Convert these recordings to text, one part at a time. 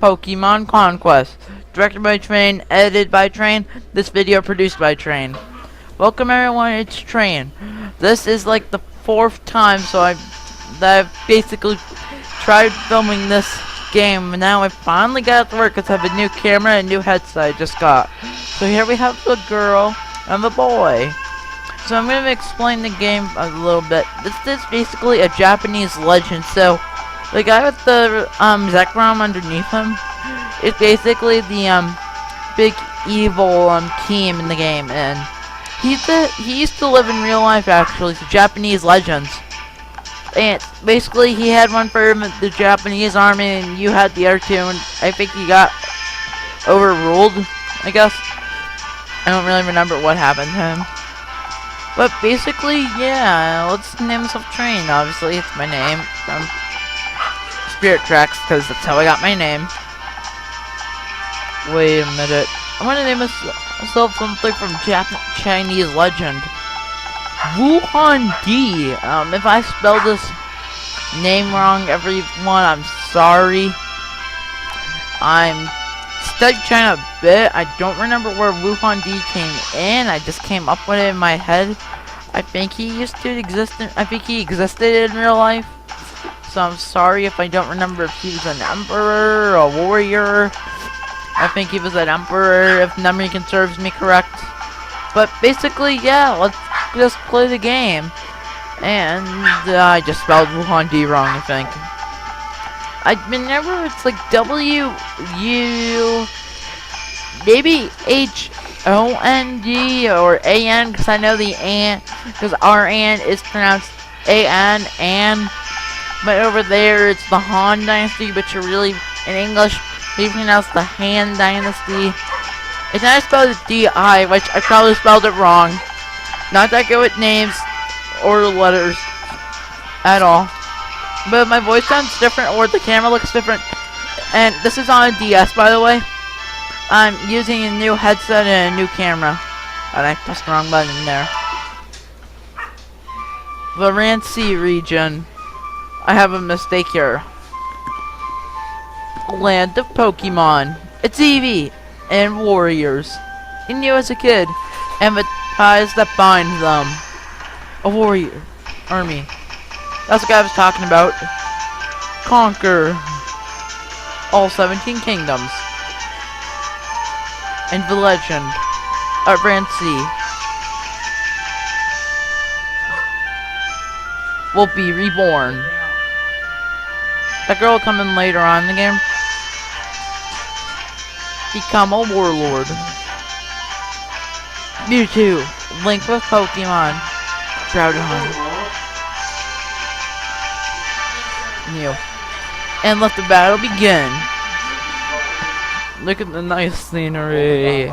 Pokemon Conquest. Directed by Train, edited by Train, this video produced by Train. Welcome everyone, it's Train. This is like the 4th time I've basically tried filming this game, and now I finally got it to work because I have a new camera and a new headset I just got. So here we have the girl and the boy. So I'm going to explain the game a little bit. This is basically a Japanese legend. So the guy with the Zekrom underneath him is basically the big evil team in the game, and he used to live in real life actually. It's a Japanese legends. And basically he had one for the Japanese army and you had the other two, and I think he got overruled, I guess. I don't really remember what happened to him. But basically, yeah, let's name myself Train. Obviously, it's my name from Spirit Tracks, because that's how I got my name. Wait a minute. I'm gonna name myself something from Chinese legend. Wuhan D. If I spell this name wrong, everyone, I'm sorry. I'm studied China a bit. I don't remember where Wuhan D came in. I just came up with it in my head. I think he used to exist. I think he existed in real life. So I'm sorry if I don't remember if he was an emperor or a warrior. I think he was an emperor, if memory can serves me correct. But basically, yeah, let's just play the game. And I just spelled Wuhan D wrong, I think. I remember it's like W-U, maybe H-O-N-D or A-N, because I know the An, because our An is pronounced A-N, and, but over there it's the Han Dynasty, but you're really, in English, we pronounce the Han Dynasty. It's not spelled as D-I, which I probably spelled it wrong. Not that good with names or letters at all. But my voice sounds different, or the camera looks different. And this is on a DS, by the way. I'm using a new headset and a new camera. And I pressed the wrong button there. Varancy region. I have a mistake here. Land of Pokemon. It's Eevee and warriors. And you as a kid. And the ties that bind them. A warrior. Army. That's what I was talking about. Conquer all 17 kingdoms. And the legend of Varancy will be reborn. That girl will come in later on in the game. Become a warlord. Mewtwo, link with Pokemon. Groudon. And let the battle begin. Look at the nice scenery.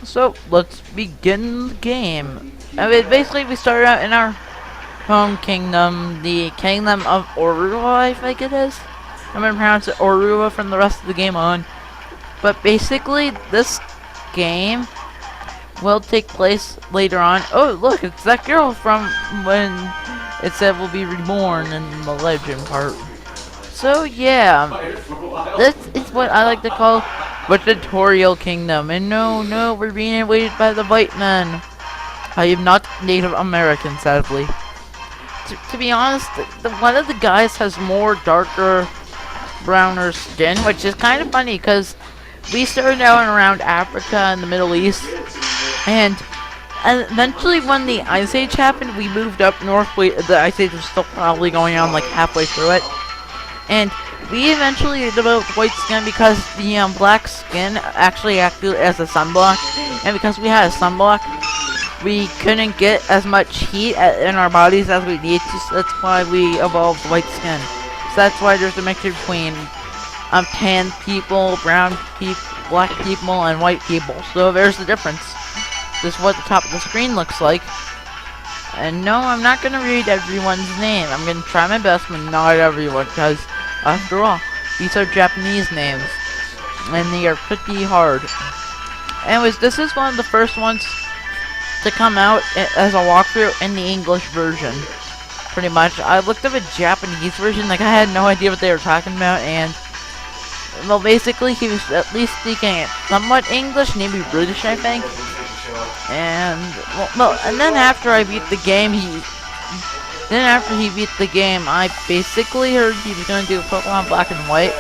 So let's begin the game. I mean, basically we started out in our home kingdom, the kingdom of Orua, I think it is. I'm gonna pronounce it Orua from the rest of the game on. But basically this game will take place later on. Oh look, it's that girl from when it said will be reborn in the legend part. So yeah, this is what I like to call the tutorial kingdom. And no, we're being invaded by the white men. I am not Native American, sadly. To be honest, one of the guys has more darker, browner skin, which is kind of funny because we started out around Africa and the Middle East, and eventually when the Ice Age happened, we moved up north. The Ice Age was still probably going on like halfway through it. And we eventually developed white skin because the black skin actually acted as a sunblock. And because we had a sunblock, we couldn't get as much heat in our bodies as we needed to. So that's why we evolved white skin. So that's why there's a mixture between tan people, brown people, black people, and white people. So there's the difference. This is what the top of the screen looks like. And no, I'm not going to read everyone's name. I'm going to try my best, but not everyone, because after all, these are Japanese names. And they are pretty hard. Anyways, this is one of the first ones to come out as a walkthrough in the English version. pretty much. I looked up a Japanese version, like I had no idea what they were talking about, and well, basically he was at least speaking somewhat English, maybe British, I think. And and then after I beat the game, after he beat the game, I basically heard he was going to do Pokemon Black and White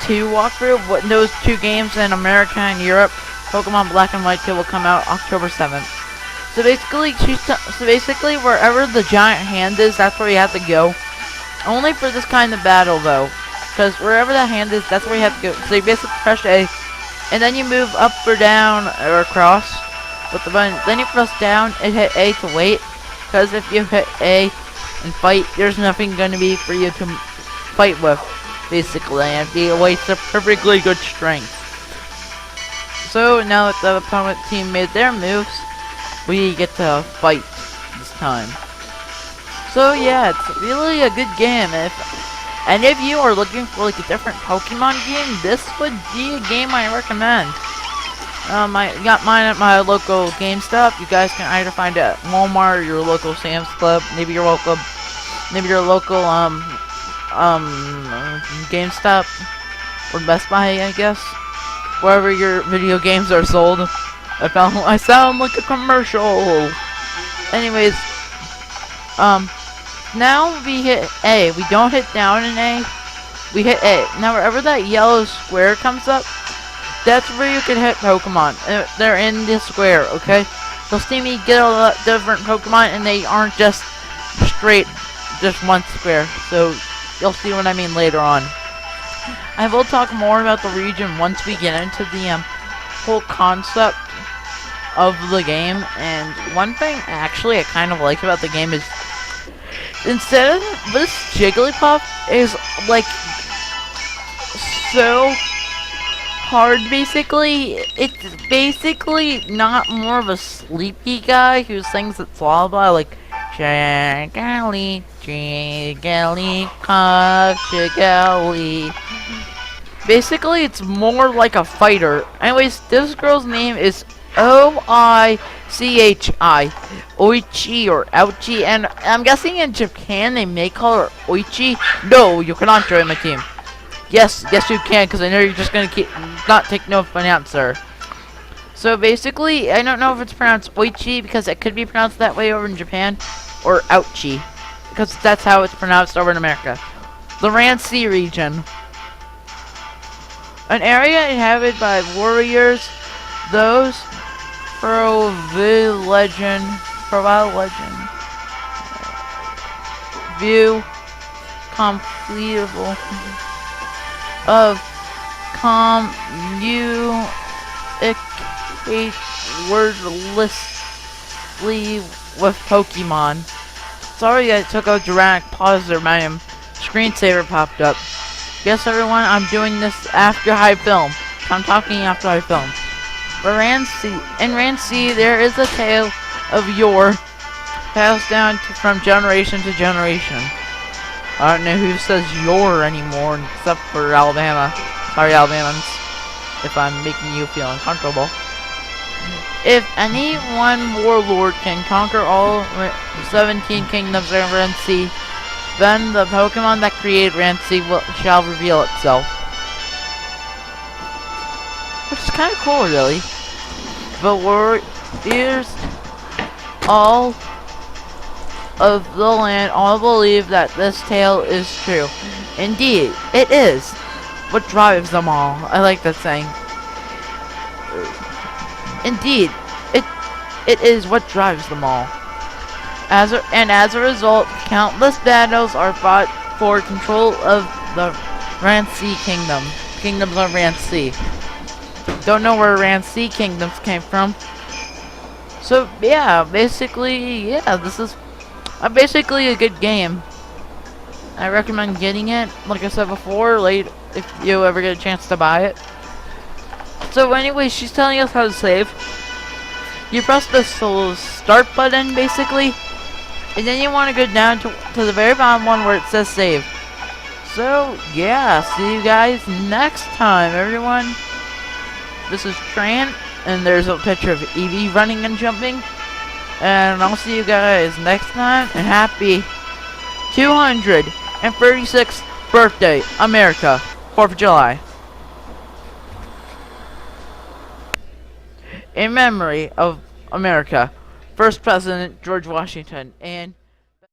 2 walkthrough. Those 2 games in America and Europe, Pokemon Black and White 2 will come out October 7th. So basically, wherever the giant hand is, that's where you have to go. Only for this kind of battle, though, because wherever that hand is, that's where you have to go. So you basically press A, and then you move up or down or across with the button. Then you press down and hit A to wait. Because if you hit A and fight, there's nothing going to be for you to fight with, basically, and the waste of perfectly good strength. So now that the opponent team made their moves, we get to fight this time. So yeah, it's really a good game. If you are looking for like a different Pokemon game, this would be a game I recommend. I got mine at my local GameStop. You guys can either find it at Walmart, your local Sam's Club, maybe your local GameStop or Best Buy, I guess. Wherever your video games are sold. I sound like a commercial. Anyways, now we hit A. We don't hit down in A. We hit A. Now wherever that yellow square comes up, that's where you can hit Pokemon. They're in this square, okay? You'll see me get a lot different Pokemon, and they aren't just straight, just one square. So you'll see what I mean later on. I will talk more about the region once we get into the whole concept of the game. And one thing actually I kind of like about the game is instead of this Jigglypuff is like so hard, basically. It's basically not more of a sleepy guy who sings its lullaby like Jiggly, Jiggly, Jiggly. Basically, it's more like a fighter. Anyways, this girl's name is Oichi, Oichi or Ouchie, and I'm guessing in Japan they may call her Oichi. No, you cannot join my team. Yes, you can, because I know you're just gonna not take no for an answer. So basically, I don't know if it's pronounced Oichi because it could be pronounced that way over in Japan, or Ouchie because that's how it's pronounced over in America. The Rancy region, an area inhabited by warriors, those provide legend, view completable of communicate wordlessly with Pokemon. Sorry I took a dramatic pause there, my screensaver popped up. Yes everyone, I'm doing this after I film. I'm talking after I film. In Rancy, there is a tale of yore passed down from generation to generation. I don't know who says yore anymore except for Alabama. Sorry, Alabamans, if I'm making you feel uncomfortable. If any one warlord can conquer all 17 kingdoms of Rancy, then the Pokemon that created Rancy shall reveal itself. Which is kind of cool, really. The warriors all of the land all believe that this tale is true. Indeed, it is. What drives them all? I like that saying. Indeed, it is what drives them all. As a result, countless battles are fought for control of the Rancy kingdoms of Rancy. Don't know where Rancy kingdoms came from. So yeah, basically, yeah, this is basically a good game. I recommend getting it, like I said before, late if you ever get a chance to buy it. So anyway, she's telling us how to save. You press the start button, basically, and then you want to go down to the very bottom one where it says save. So yeah, see you guys next time, everyone. This is Tran, and there's a picture of Eevee running and jumping. And I'll see you guys next time. And happy 236th birthday, America, 4th of July. In memory of America, First President George Washington, and